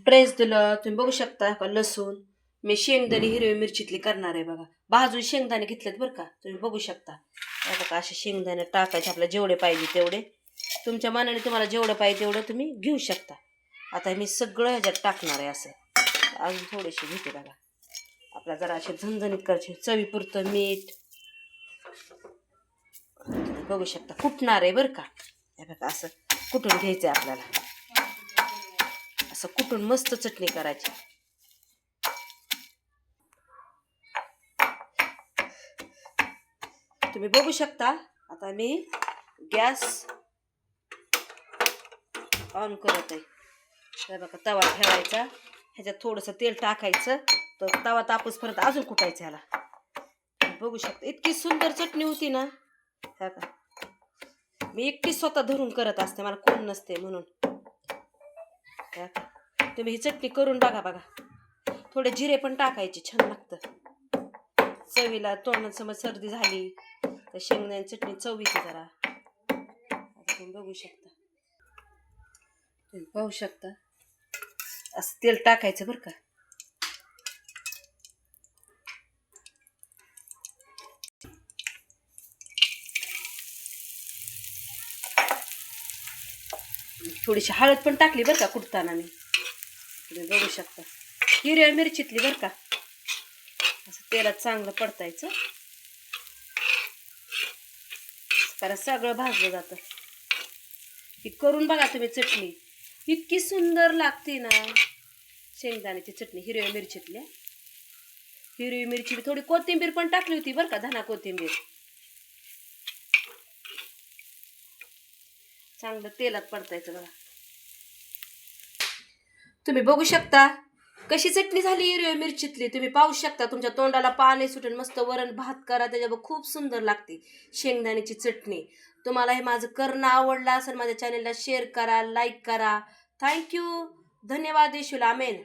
Press दिलं तुम्ही बघू शकता का लसूण मी शेंगदाणे हिरवी मिरचीतली करणार आहे बघा. भाजून शेंगदाणे घेतलेत बरं का, तुम्ही बघू शकता. हे बघा असे शेंगदाणे टाकायचे आपल्याला जेवढे पाहिजे तेवढे, तुमच्या मनाने तुम्हाला जेवढं पाहिजे तेवढं तुम्ही घेऊ शकता. आता मी सगळं ह्याच्यात टाकणार आहे. असं अजून थोडेसे घेते बघा, आपला जरा असे झणझणीत करायचे. चवीपुरतं मीठ बघू शकता. कुटणार आहे बरं का, हे बघा असं कुटून घ्यायचं आहे आपल्याला. असं कुटून मस्त चटणी करायची. तुम्ही बघू शकता. आता मी गॅस ऑन करत आहे. हे बघा तवा ठेवायचा, ह्याच्यात थोडंसं तेल टाकायचं, तर तवा तापूसपर्यंत अजून कुटायचं ह्याला. बघू शकता इतकी सुंदर चटणी होती ना. हे का मी एकटीच स्वतः धरून करत असते, मला कोण नसते म्हणून. तुम्ही ही चटणी करून बघा. बघा थोडे जिरे पण टाकायचे, छान लागतं चवीला. तोंडात समज सर्दी झाली तर शेंगदाणे चटणी चवीची जरा. तुम्ही बघू शकता. तुम्ही पाहू शकता असं तेल टाकायचं बरं का. थोडीशी हळद पण टाकली बरं का कुटताना मी. तुम्ही बघू शकता हिरव्या मिरचीतली बरं का. असं तेलात चांगलं परतायचं, कारण सगळं भाजलं जातं. ही करून बघा तुम्ही चटणी, इतकी सुंदर लागते ना शेंगदाण्याची चटणी हिरव्या मिरचीतल्या. हिरवी मिरची थोडी कोथिंबीर पण टाकली होती बरं का, धना कोथिंबीर. चांगलं तेलात परतायचं बघा. तुम्ही बघू शकता कशी चटणी झाली हिरव्या मिरचीतली. तुम्ही पाहू शकता, तुमच्या तोंडाला पाणी सुटून मस्त वरण भात करा, त्याच्यावर खूप सुंदर लागते शेंगदाण्याची चटणी. तुम्हाला हे माझं करणं आवडलं असेल, माझ्या चॅनेलला शेअर करा, लाईक करा. थँक्यू, धन्यवाद. येशूला आमेन.